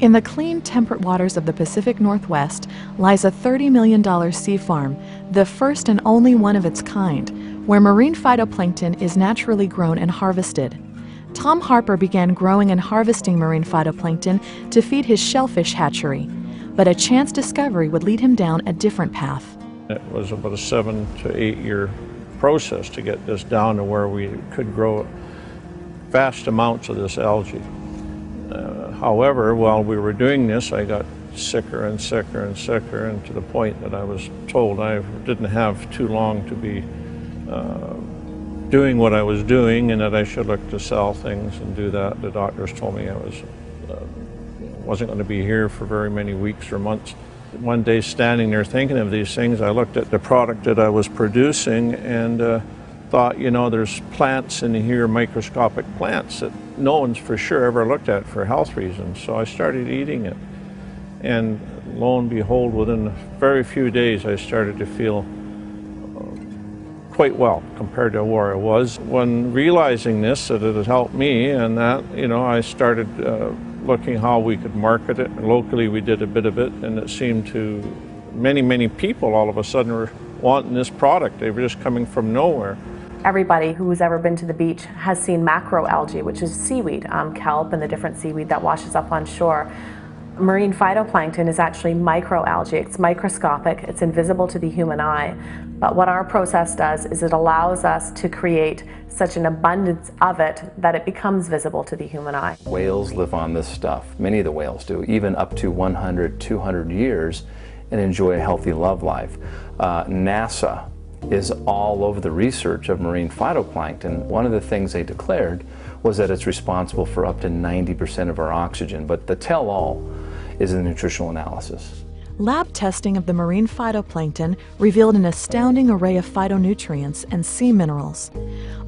In the clean, temperate waters of the Pacific Northwest lies a $30 million sea farm, the first and only one of its kind, where marine phytoplankton is naturally grown and harvested. Tom Harper began growing and harvesting marine phytoplankton to feed his shellfish hatchery, but a chance discovery would lead him down a different path. It was about a 7 to 8 year process to get this down to where we could grow vast amounts of this algae. However, while we were doing this, I got sicker and sicker and sicker, and to the point that I was told I didn't have too long to be doing what I was doing, and that I should look to sell things and do that. The doctors told me I wasn't going to be here for very many weeks or months. One day, standing there thinking of these things, I looked at the product that I was producing and thought, you know, there's plants in here, microscopic plants, that no one's for sure ever looked at for health reasons. So I started eating it. And lo and behold, within very few days, I started to feel quite well compared to where I was. When realizing this, that it had helped me, and that, you know, I started looking how we could market it. Locally, we did a bit of it, and it seemed to many people all of a sudden were wanting this product. They were just coming from nowhere. Everybody who's ever been to the beach has seen macroalgae, which is seaweed, kelp and the different seaweed that washes up on shore. Marine phytoplankton is actually microalgae. It's microscopic, it's invisible to the human eye. But what our process does is it allows us to create such an abundance of it that it becomes visible to the human eye. Whales live on this stuff. Many of the whales do, even up to 100, 200 years, and enjoy a healthy love life. NASA is all over the research of marine phytoplankton. One of the things they declared was that it's responsible for up to 90% of our oxygen, but the tell-all is the nutritional analysis. Lab testing of the marine phytoplankton revealed an astounding array of phytonutrients and sea minerals.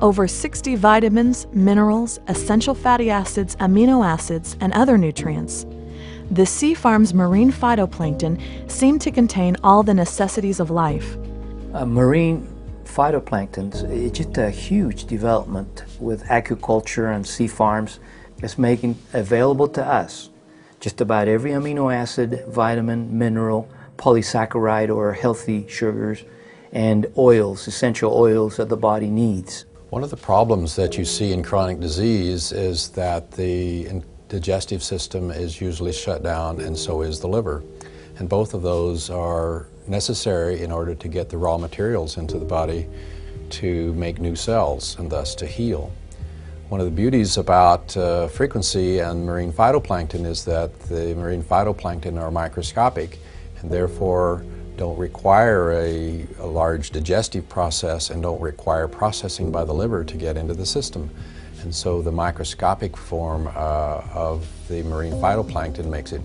Over 60 vitamins, minerals, essential fatty acids, amino acids, and other nutrients. The sea farm's marine phytoplankton seemed to contain all the necessities of life. Marine phytoplankton is just a huge development with aquaculture and sea farms. It's making available to us just about every amino acid, vitamin, mineral, polysaccharide or healthy sugars, and oils, essential oils that the body needs. One of the problems that you see in chronic disease is that the digestive system is usually shut down, and so is the liver. And both of those are necessary in order to get the raw materials into the body to make new cells and thus to heal. One of the beauties about FrequenSea and marine phytoplankton is that the marine phytoplankton are microscopic and therefore don't require a large digestive process and don't require processing by the liver to get into the system. And so the microscopic form of the marine phytoplankton makes it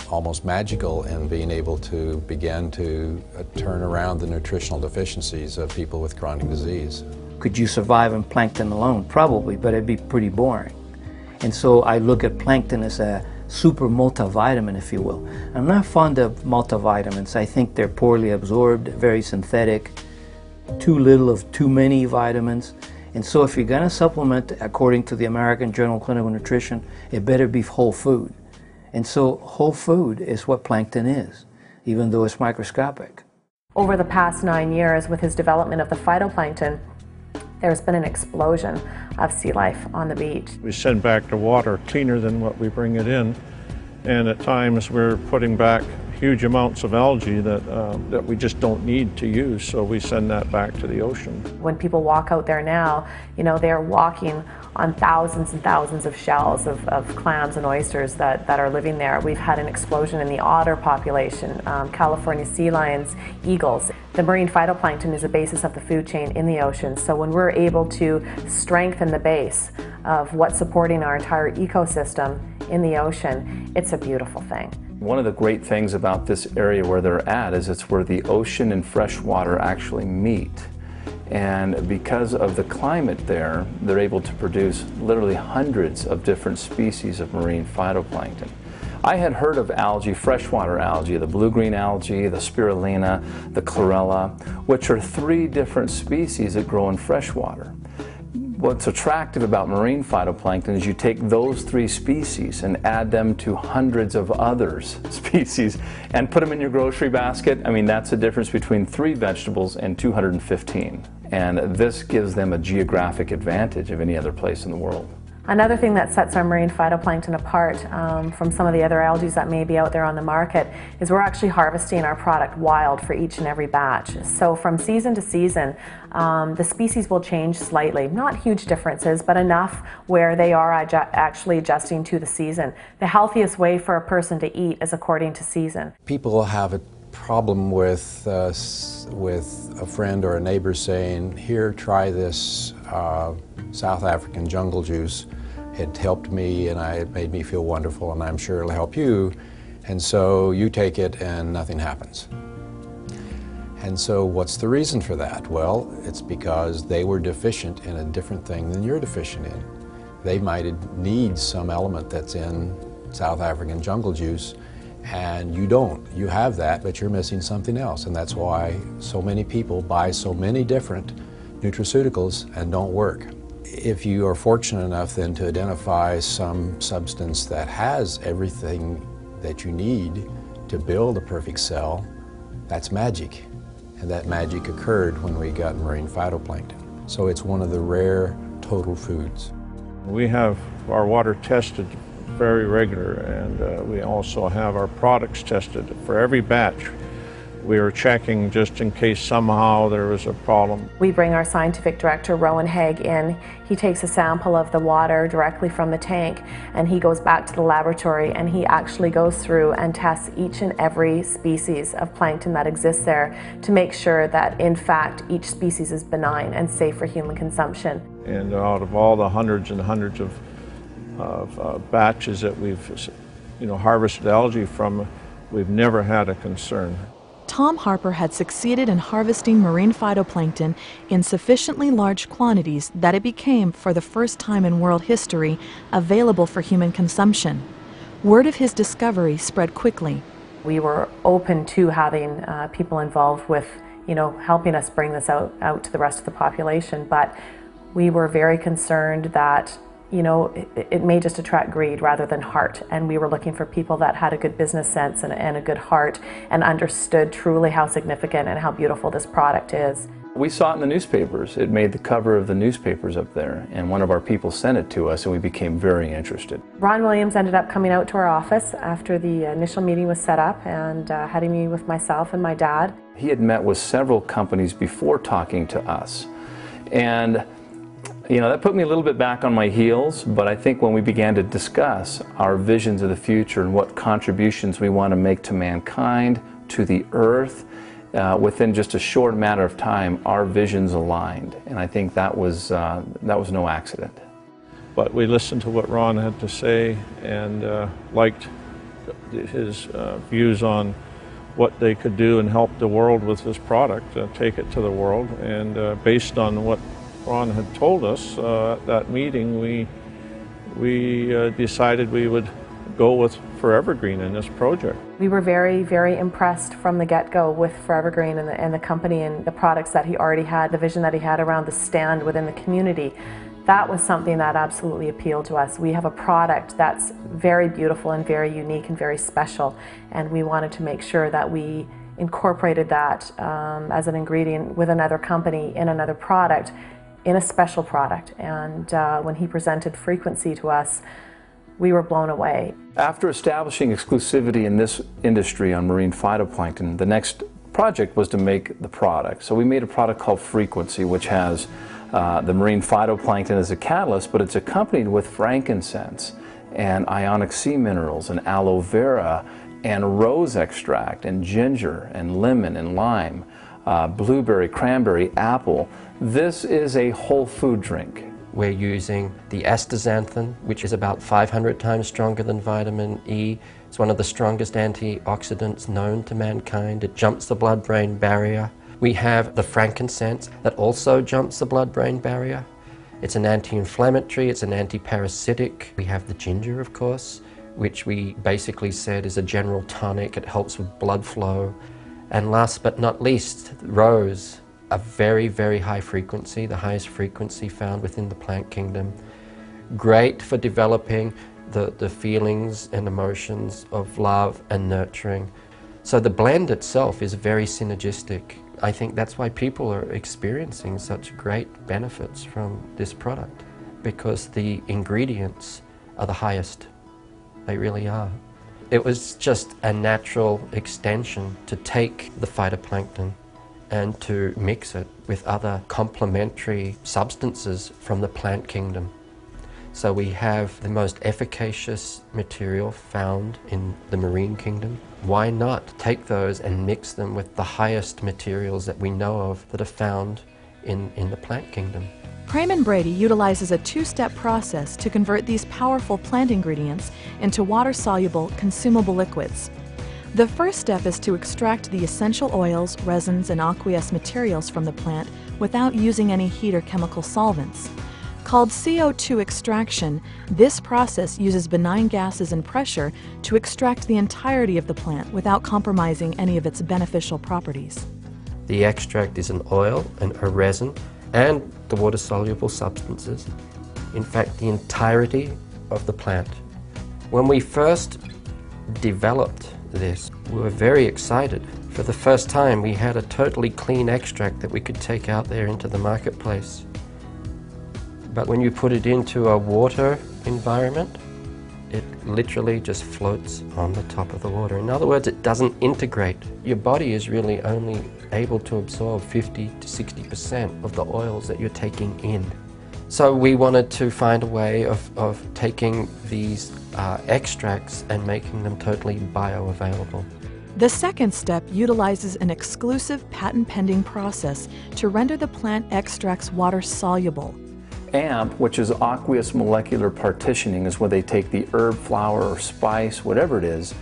almost magical in being able to begin to turn around the nutritional deficiencies of people with chronic disease. Could you survive on plankton alone? Probably, but it'd be pretty boring. And so I look at plankton as a super multivitamin, if you will. I'm not fond of multivitamins. I think they're poorly absorbed, very synthetic, too little of too many vitamins. And so if you're going to supplement, according to the American Journal of Clinical Nutrition, it better be whole food. And so whole food is what plankton is, even though it's microscopic. Over the past 9 years, with his development of the phytoplankton, there's been an explosion of sea life on the beach. We send back the water cleaner than what we bring it in, and at times we're putting back huge amounts of algae that we just don't need to use, so we send that back to the ocean. When people walk out there now, you know, they're walking on thousands and thousands of shells of clams and oysters that are living there. We've had an explosion in the otter population, California sea lions, eagles. The marine phytoplankton is the basis of the food chain in the ocean, so when we're able to strengthen the base of what's supporting our entire ecosystem in the ocean, it's a beautiful thing. One of the great things about this area where they're at is it's where the ocean and fresh water actually meet. And because of the climate there, they're able to produce literally hundreds of different species of marine phytoplankton. I had heard of algae, freshwater algae, the blue-green algae, the spirulina, the chlorella, which are 3 different species that grow in freshwater. What's attractive about marine phytoplankton is you take those 3 species and add them to hundreds of others species and put them in your grocery basket. I mean, that's the difference between 3 vegetables and 215. And this gives them a geographic advantage of any other place in the world. Another thing that sets our marine phytoplankton apart from some of the other algae that may be out there on the market is we're actually harvesting our product wild for each and every batch. So from season to season, the species will change slightly. Not huge differences, but enough where they are actually adjusting to the season. The healthiest way for a person to eat is according to season. People have a problem with a friend or a neighbor saying, here, try this South African jungle juice. It helped me and it made me feel wonderful, and I'm sure it'll help you. And so you take it and nothing happens. And so what's the reason for that? Well, it's because they were deficient in a different thing than you're deficient in. They might need some element that's in South African jungle juice, and you don't. You have that, but you're missing something else. And that's why so many people buy so many different nutraceuticals and don't work. If you are fortunate enough then to identify some substance that has everything that you need to build a perfect cell, that's magic. And that magic occurred when we got marine phytoplankton. So it's one of the rare total foods. We have our water tested very regular, and we also have our products tested for every batch. We are checking just in case somehow there was a problem. We bring our scientific director, Rowan Haig, in. He takes a sample of the water directly from the tank, and he goes back to the laboratory and he actually goes through and tests each and every species of plankton that exists there to make sure that in fact each species is benign and safe for human consumption. And out of all the hundreds and hundreds of batches that we've harvested algae from, we've never had a concern. Tom Harper had succeeded in harvesting marine phytoplankton in sufficiently large quantities that it became, for the first time in world history, available for human consumption. Word of his discovery spread quickly. We were open to having people involved with, helping us bring this out to the rest of the population, but we were very concerned that it may just attract greed rather than heart, and we were looking for people that had a good business sense and a good heart and understood truly how significant and how beautiful this product is. We saw it in the newspapers. It made the cover of the newspapers up there, and one of our people sent it to us, and we became very interested. Ron Williams ended up coming out to our office after the initial meeting was set up and had a meeting with myself and my dad. He had met with several companies before talking to us, and that put me a little bit back on my heels, but I think when we began to discuss our visions of the future and what contributions we want to make to mankind, to the earth, within just a short matter of time, our visions aligned. And I think that was no accident. But we listened to what Ron had to say and liked his views on what they could do and help the world with this product, take it to the world. And based on what Ron had told us at that meeting, we decided we would go with ForeverGreen in this project. We were very, very impressed from the get-go with ForeverGreen and the company and the products that he already had, the vision that he had around the stand within the community. That was something that absolutely appealed to us. We have a product that's very beautiful and very unique and very special, and we wanted to make sure that we incorporated that as an ingredient with another company in another product, in a special product. And when he presented FrequenSea to us, we were blown away. After establishing exclusivity in this industry on marine phytoplankton, the next project was to make the product. So we made a product called FrequenSea, which has the marine phytoplankton as a catalyst, but it's accompanied with frankincense and ionic sea minerals and aloe vera and rose extract and ginger and lemon and lime, blueberry, cranberry, apple. This is a whole food drink. We're using the astaxanthin, which is about 500 times stronger than vitamin E. It's one of the strongest antioxidants known to mankind. It jumps the blood-brain barrier. We have the frankincense that also jumps the blood-brain barrier. It's an anti-inflammatory, it's an anti-parasitic. We have the ginger, of course, which we basically said is a general tonic. It helps with blood flow. And last but not least, rose. a very, very high frequency, the highest frequency found within the plant kingdom. Great for developing the feelings and emotions of love and nurturing. So the blend itself is very synergistic. I think that's why people are experiencing such great benefits from this product, because the ingredients are the highest. They really are. It was just a natural extension to take the phytoplankton and to mix it with other complementary substances from the plant kingdom. So we have the most efficacious material found in the marine kingdom. Why not take those and mix them with the highest materials that we know of that are found in the plant kingdom? Praman Brady utilizes a two-step process to convert these powerful plant ingredients into water-soluble, consumable liquids. The first step is to extract the essential oils, resins, and aqueous materials from the plant without using any heat or chemical solvents. Called CO2 extraction, this process uses benign gases and pressure to extract the entirety of the plant without compromising any of its beneficial properties. The extract is an oil and a resin and the water-soluble substances. In fact, the entirety of the plant. When we first developed this, we were very excited. For the first time, we had a totally clean extract that we could take out there into the marketplace. But when you put it into a water environment, it literally just floats on the top of the water. In other words, it doesn't integrate. Your body is really only able to absorb 50 to 60% of the oils that you're taking in. So we wanted to find a way of taking these extracts and making them totally bioavailable. The second step utilizes an exclusive patent-pending process to render the plant extracts water-soluble. AMP, which is aqueous molecular partitioning, is where they take the herb, flower, or spice, whatever it is,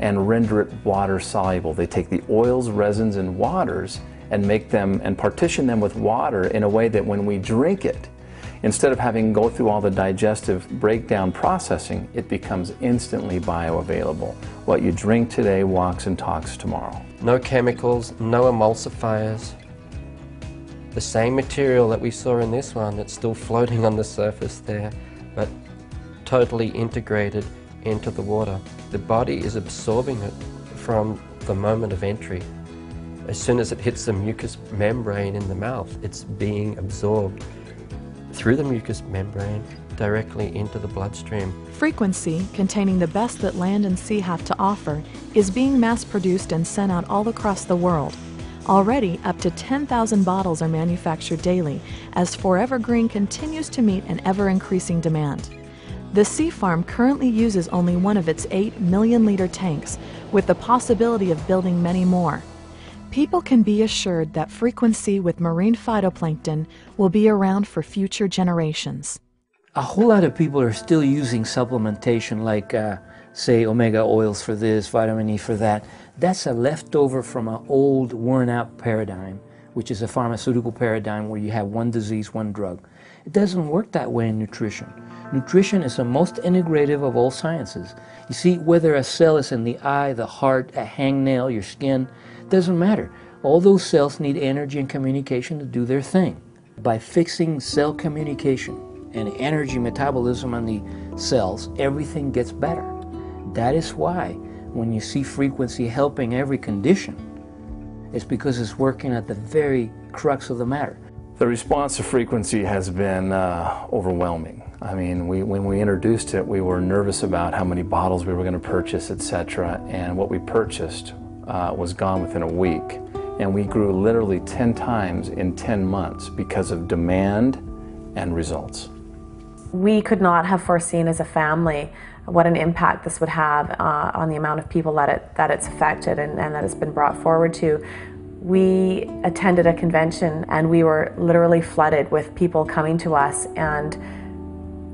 and render it water soluble. They take the oils, resins, and waters and make them and partition them with water in a way that when we drink it, instead of having to go through all the digestive breakdown processing, it becomes instantly bioavailable. What you drink today walks and talks tomorrow. No chemicals, no emulsifiers. The same material that we saw in this one that's still floating on the surface there, but totally integrated into the water. The body is absorbing it from the moment of entry. As soon as it hits the mucous membrane in the mouth, it's being absorbed through the mucous membrane directly into the bloodstream. FrequenSea, containing the best that land and sea have to offer, is being mass-produced and sent out all across the world. Already, up to 10,000 bottles are manufactured daily as ForeverGreen continues to meet an ever-increasing demand. The sea farm currently uses only one of its 8 million-liter tanks, with the possibility of building many more. People can be assured that FrequenSea with marine phytoplankton will be around for future generations. A whole lot of people are still using supplementation like, say, omega oils for this, vitamin E for that. That's a leftover from an old, worn-out paradigm, which is a pharmaceutical paradigm where you have one disease, one drug. It doesn't work that way in nutrition. Nutrition is the most integrative of all sciences. You see, whether a cell is in the eye, the heart, a hangnail, your skin, doesn't matter. All those cells need energy and communication to do their thing. By fixing cell communication and energy metabolism on the cells, everything gets better. That is why when you see FrequenSea helping every condition, it's because it's working at the very crux of the matter. The response to FrequenSea has been overwhelming. I mean, when we introduced it, we were nervous about how many bottles we were going to purchase, etc. And what we purchased was gone within a week. And we grew literally 10 times in 10 months because of demand and results. We could not have foreseen as a family what an impact this would have on the amount of people that it's affected and that it's been brought forward to. We attended a convention and we were literally flooded with people coming to us and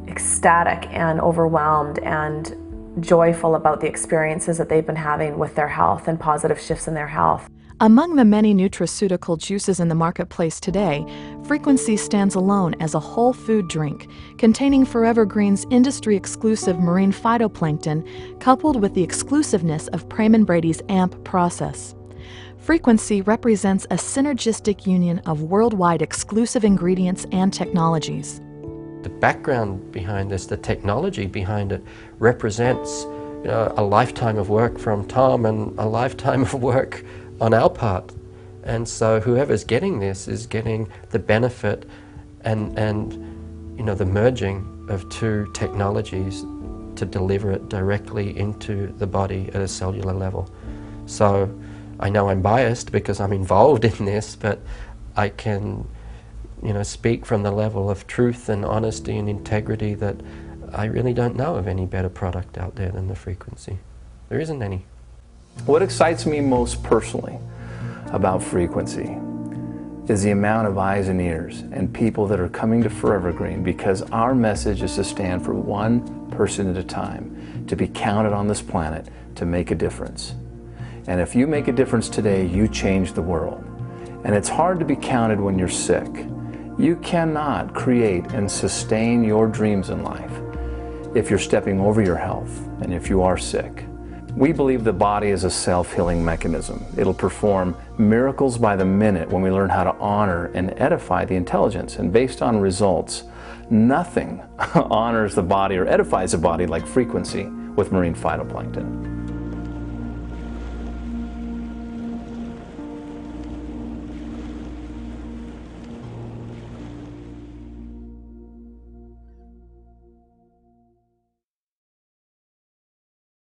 ecstatic and overwhelmed and joyful about the experiences that they've been having with their health and positive shifts in their health. Among the many nutraceutical juices in the marketplace today, FrequenSea stands alone as a whole food drink containing ForeverGreen's industry-exclusive marine phytoplankton coupled with the exclusiveness of Praman Brady's AMP process. FrequenSea represents a synergistic union of worldwide exclusive ingredients and technologies. The background behind this, the technology behind it, represents a lifetime of work from Tom and a lifetime of work on our part. And so whoever's getting this is getting the benefit and the merging of two technologies to deliver it directly into the body at a cellular level. So I know I'm biased because I'm involved in this, but I can speak from the level of truth and honesty and integrity that I really don't know of any better product out there than the FrequenSea. There isn't any. What excites me most personally about FrequenSea is the amount of eyes and ears and people that are coming to ForeverGreen because our message is to stand for one person at a time, to be counted on this planet to make a difference. And if you make a difference today, you change the world. And it's hard to be counted when you're sick. You cannot create and sustain your dreams in life if you're stepping over your health and if you are sick. We believe the body is a self-healing mechanism. It'll perform miracles by the minute when we learn how to honor and edify the intelligence. And based on results, nothing honors the body or edifies the body like FrequenSea with marine phytoplankton.